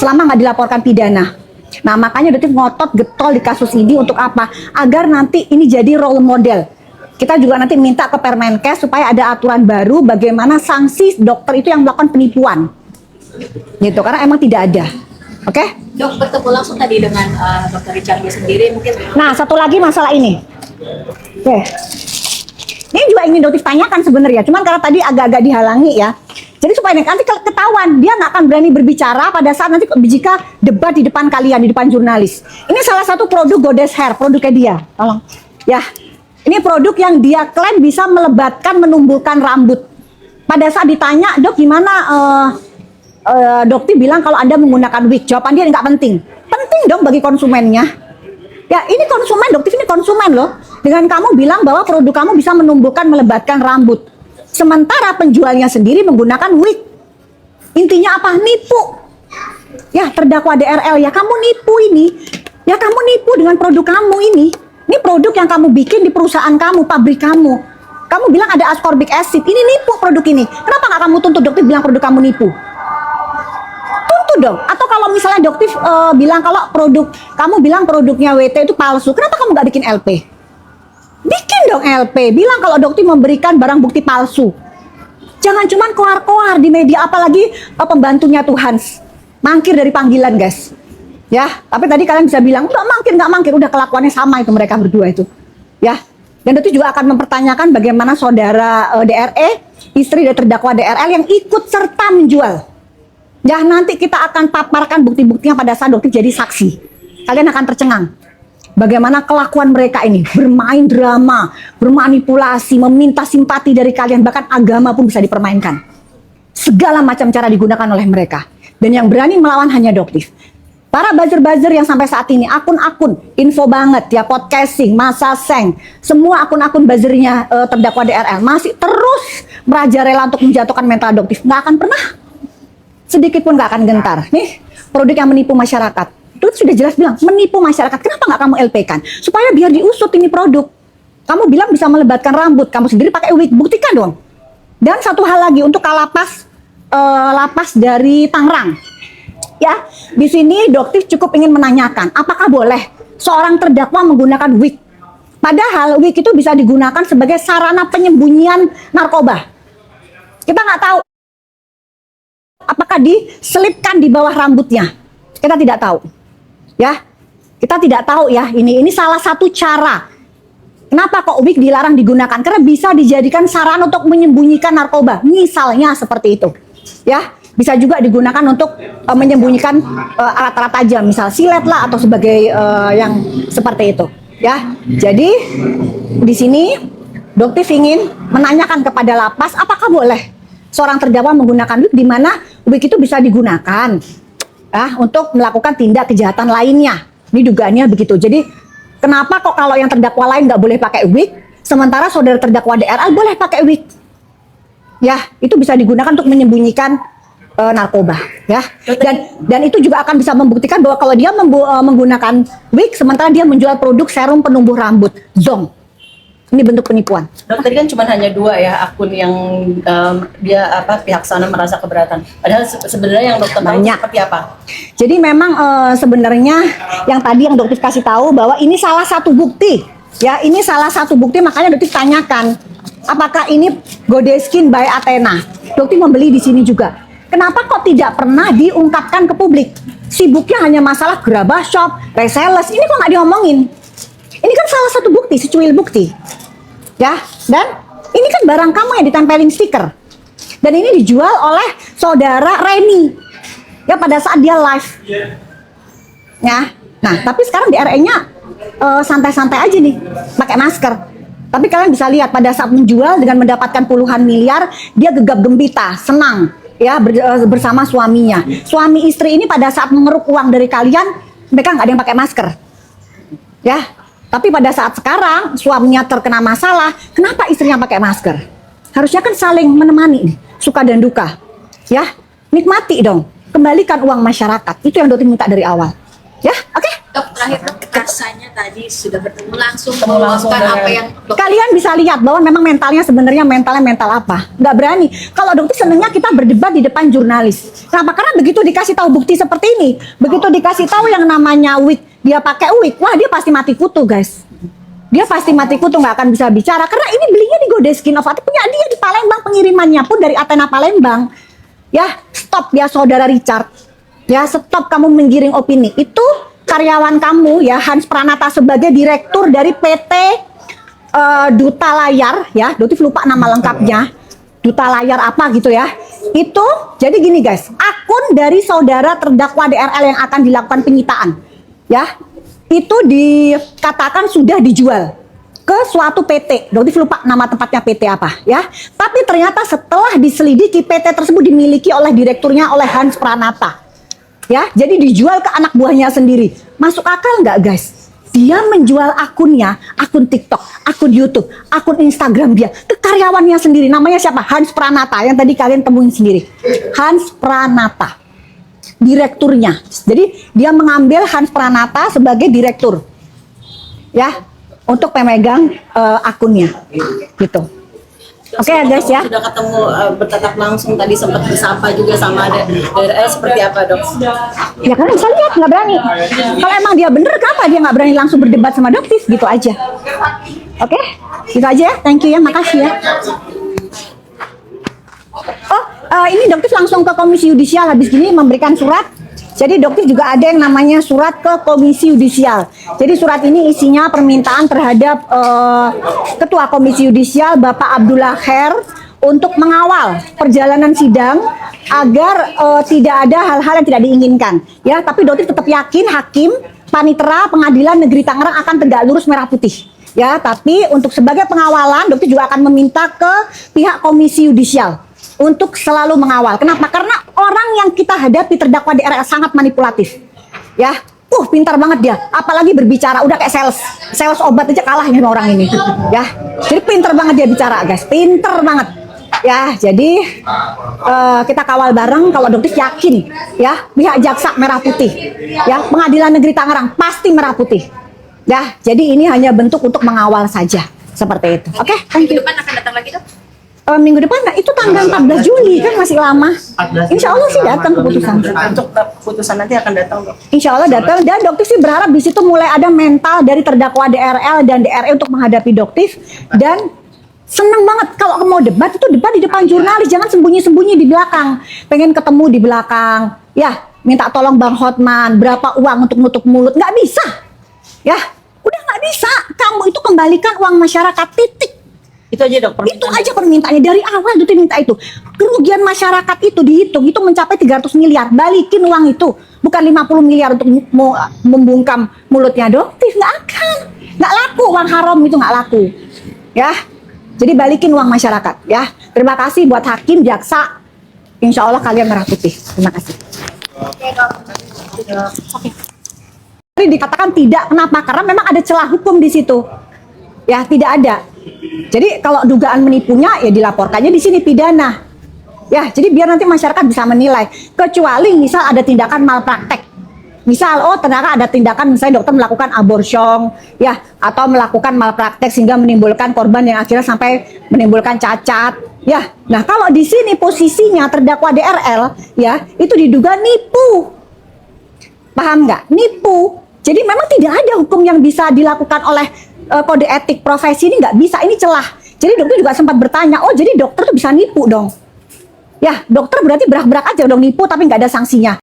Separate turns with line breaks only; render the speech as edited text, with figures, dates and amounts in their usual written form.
selama nggak dilaporkan pidana. Nah, makanya dokter ngotot getol di kasus ini untuk apa? Agar nanti ini jadi role model. Kita juga nanti minta ke Permenkes supaya ada aturan baru bagaimana sanksi dokter itu yang melakukan penipuan. Gitu, karena emang tidak ada. Oke?
Dok, bertemu langsung tadi dengan Dr. Richard sendiri mungkin.
Nah, satu lagi masalah ini. Oke. Ini juga ingin dokter tanyakan sebenarnya, cuman karena tadi agak-agak dihalangi ya. Jadi supaya nanti ketahuan, dia nggak akan berani berbicara pada saat nanti jika debat di depan kalian, di depan jurnalis. Ini salah satu produk Goddess Hair, produknya dia. Tolong. Ya, ini produk yang dia klaim bisa melebatkan, menumbuhkan rambut. Pada saat ditanya, dok gimana? Dokter bilang kalau Anda menggunakan wig, jawaban dia nggak penting. Penting dong bagi konsumennya. Ya, ini konsumen, dokter ini konsumen loh. Dengan kamu bilang bahwa produk kamu bisa menumbuhkan, melebatkan rambut. Sementara penjualnya sendiri menggunakan wig. Intinya apa? Nipu. Ya, terdakwa DRL, ya kamu nipu ini. Ya kamu nipu dengan produk kamu ini. Ini produk yang kamu bikin di perusahaan kamu, pabrik kamu. Kamu bilang ada ascorbic acid. Ini nipu produk ini. Kenapa nggak kamu tuntut dokter bilang produk kamu nipu? Tuntut dong. Atau kalau misalnya dokter bilang kalau kamu bilang produknya WT itu palsu. Kenapa kamu nggak bikin LP? Bikin dong LP, bilang kalau dokter memberikan barang bukti palsu. Jangan cuman koar-koar di media, apalagi pembantunya Tuhan. Mangkir dari panggilan, guys. Ya, tapi tadi kalian bisa bilang, nggak mangkir, udah kelakuannya sama itu mereka berdua itu. Ya, dan dokter juga akan mempertanyakan bagaimana saudara DRE, istri dari terdakwa DRL yang ikut serta menjual. Ya, nanti kita akan paparkan bukti-buktinya pada saat dokter jadi saksi. Kalian akan tercengang. Bagaimana kelakuan mereka ini, bermain drama, bermanipulasi, meminta simpati dari kalian, bahkan agama pun bisa dipermainkan. Segala macam cara digunakan oleh mereka. Dan yang berani melawan hanya dokter. Para buzzer-buzzer yang sampai saat ini, akun-akun, info banget ya, podcasting, Masa Seng, semua akun-akun buzzernya terdakwa DRL masih terus merajalela untuk menjatuhkan mental dokter. Nggak akan pernah, sedikit pun nggak akan gentar. Nih, produk yang menipu masyarakat. Itu sudah jelas bilang, menipu masyarakat. Kenapa nggak kamu LP-kan? Supaya biar diusut ini produk. Kamu bilang bisa melebatkan rambut, kamu sendiri pakai wig, buktikan dong. Dan satu hal lagi, untuk lapas dari Tangerang. Ya, di sini dokter cukup ingin menanyakan, apakah boleh seorang terdakwa menggunakan wig? Padahal wig itu bisa digunakan sebagai sarana penyembunyian narkoba. Kita nggak tahu apakah diselipkan di bawah rambutnya. Kita tidak tahu. Ya, kita tidak tahu ya. Ini salah satu cara. Kenapa kok wig dilarang digunakan? Karena bisa dijadikan sarana untuk menyembunyikan narkoba. Misalnya seperti itu. Ya, bisa juga digunakan untuk menyembunyikan alat-alat tajam, misal silet lah atau sebagai yang seperti itu. Ya, jadi di sini dokter ingin menanyakan kepada lapas, apakah boleh seorang terdakwa menggunakan wig, di mana wig itu bisa digunakan untuk melakukan tindak kejahatan lainnya. Ini dugaannya begitu. Jadi kenapa kok kalau yang terdakwa lain nggak boleh pakai wig, sementara saudara terdakwa DRL boleh pakai wig? Ya, itu bisa digunakan untuk menyembunyikan narkoba. Ya, dan itu juga akan bisa membuktikan bahwa kalau dia menggunakan wig, sementara dia menjual produk serum penumbuh rambut, Zong. Ini bentuk penipuan.
Dok, tadi kan cuma hanya 2 ya akun yang pihak sana merasa keberatan. Padahal sebenarnya yang dokter tahu seperti apa?
Jadi memang sebenarnya yang tadi yang dokter kasih tahu bahwa ini salah satu bukti. Ya, ini salah satu bukti, makanya dokter tanyakan apakah ini Goddess Skin by Athena. Dokter membeli di sini juga. Kenapa kok tidak pernah diungkapkan ke publik? Sibuknya hanya masalah gerabah shop, resellers. Ini kok nggak diomongin? Ini kan salah satu bukti, secuil bukti. Ya, dan ini kan barang kamu yang ditempelin stiker. Dan ini dijual oleh saudara Reni. Ya, pada saat dia live. Ya. Nah, tapi sekarang di RE-nya santai-santai aja nih, pakai masker. Tapi kalian bisa lihat pada saat menjual dengan mendapatkan puluhan miliar, dia gegap gembita, senang ya bersama suaminya. Suami istri ini pada saat mengeruk uang dari kalian, mereka nggak ada yang pakai masker. Ya. Tapi pada saat sekarang suaminya terkena masalah, kenapa istrinya pakai masker? Harusnya kan saling menemani nih, suka dan duka. Ya, nikmati dong, kembalikan uang masyarakat. Itu yang dokter minta dari awal. Ya, oke?
Dok, terakhir dok, rasanya
tadi sudah bertemu langsung
Ketemu langsung
meluapkan
dengan-
apa yang
Kalian bisa lihat bahwa memang mentalnya sebenarnya mental apa? Nggak berani. Kalau dokter senengnya kita berdebat di depan jurnalis. Kenapa? Karena begitu dikasih tahu bukti seperti ini, begitu dikasih tahu yang namanya wig, dia pakai wig, wah dia pasti mati kutu guys. Dia pasti mati kutu, nggak akan bisa bicara karena ini belinya di Godeskin of Art, punya dia di Palembang, pengirimannya pun dari Athena Palembang. Ya, stop ya saudara Richard. Ya, stop kamu menggiring opini. Itu karyawan kamu ya, Hans Pranata sebagai direktur dari PT Duta Layar ya, Dotif lupa nama lengkapnya. Duta Layar apa gitu ya. Itu jadi gini guys, akun dari saudara terdakwa DRL yang akan dilakukan penyitaan. Ya. Itu dikatakan sudah dijual ke suatu PT. Dotif lupa nama tempatnya PT apa ya. Tapi ternyata setelah diselidiki PT tersebut dimiliki oleh direkturnya oleh Hans Pranata. Ya, jadi dijual ke anak buahnya sendiri. Masuk akal nggak guys? Dia menjual akunnya, akun TikTok, akun YouTube, akun Instagram dia ke karyawannya sendiri. Namanya siapa? Hans Pranata yang tadi kalian temuin sendiri. Hans Pranata. Direkturnya. Jadi dia mengambil Hans Pranata sebagai direktur. Ya, untuk pemegang akunnya. Gitu. Oke ya guys ya.
Sudah ketemu bertatap langsung tadi sempat bersapa juga sama DRL seperti apa dok?
Ya kalian bisa lihat nggak berani. Kalau emang dia bener kenapa dia nggak berani langsung berdebat sama Doktif gitu aja. Oke, gitu aja ya. Thank you ya, makasih ya. Oh, ini Doktif langsung ke Komisi Yudisial habis gini memberikan surat. Jadi Doktif juga ada yang namanya surat ke Komisi Yudisial. Jadi surat ini isinya permintaan terhadap Ketua Komisi Yudisial Bapak Abdullah Khair untuk mengawal perjalanan sidang agar tidak ada hal-hal yang tidak diinginkan. Ya, tapi Doktif tetap yakin hakim Panitera Pengadilan Negeri Tangerang akan tegak lurus merah putih. Ya, tapi untuk sebagai pengawalan Doktif juga akan meminta ke pihak Komisi Yudisial untuk selalu mengawal. Kenapa? Karena orang yang kita hadapi terdakwa DRL sangat manipulatif. Ya, pintar banget dia. Apalagi berbicara, udah kayak sales obat aja kalah sama orang ini. Ya, jadi pintar banget dia bicara, guys. Pintar banget. Ya, jadi kita kawal bareng. Kalau Doktif yakin, ya, pihak jaksa merah putih, ya, Pengadilan Negeri Tangerang pasti merah putih. Ya, jadi ini hanya bentuk untuk mengawal saja, seperti itu. Oke, thank you.
minggu depan akan datang lagi dok?
Minggu depan, nah itu tanggal 14 Juli kan masih lama. Insya Allah sih datang keputusan.
Untuk keputusan nanti akan datang dok.
Insya Allah datang, dan Doktif sih berharap di situ mulai ada mental dari terdakwa DRL dan DRE untuk menghadapi Doktif. Dan seneng banget kalau mau debat itu debat di depan jurnalis, jangan sembunyi-sembunyi di belakang. Pengen ketemu di belakang, ya minta tolong Bang Hotman berapa uang untuk nutup mulut, nggak bisa. Ya, udah nggak bisa. Kamu itu kembalikan uang masyarakat, titik.
Itu aja dok.
Itu aja permintaannya dari awal Doktif minta itu. Kerugian masyarakat itu dihitung itu mencapai 300 miliar. Balikin uang itu, bukan 50 miliar untuk membungkam mulutnya Doktif. Nggak akan, nggak laku uang haram itu, nggak laku. Ya, jadi balikin uang masyarakat. Ya, terima kasih buat hakim, jaksa. Insya Allah kalian merah putih. Terima kasih. Tadi dikatakan tidak, kenapa? Karena memang ada celah hukum di situ. Ya, tidak ada. Jadi kalau dugaan menipunya ya dilaporkannya di sini pidana. Ya, jadi biar nanti masyarakat bisa menilai. Kecuali misal ada tindakan malpraktek. Misal, ternyata ada tindakan misalnya dokter melakukan abortion, ya, atau melakukan malpraktek sehingga menimbulkan korban yang akhirnya sampai menimbulkan cacat. Ya, nah kalau di sini posisinya terdakwa DRL, ya, itu diduga nipu. Paham nggak? Nipu. Jadi memang tidak ada hukum yang bisa dilakukan oleh kode etik profesi ini, nggak bisa, ini celah. Jadi dokter juga sempat bertanya, jadi dokter tuh bisa nipu dong. Ya, dokter berarti berak-berak aja dong nipu tapi nggak ada sanksinya.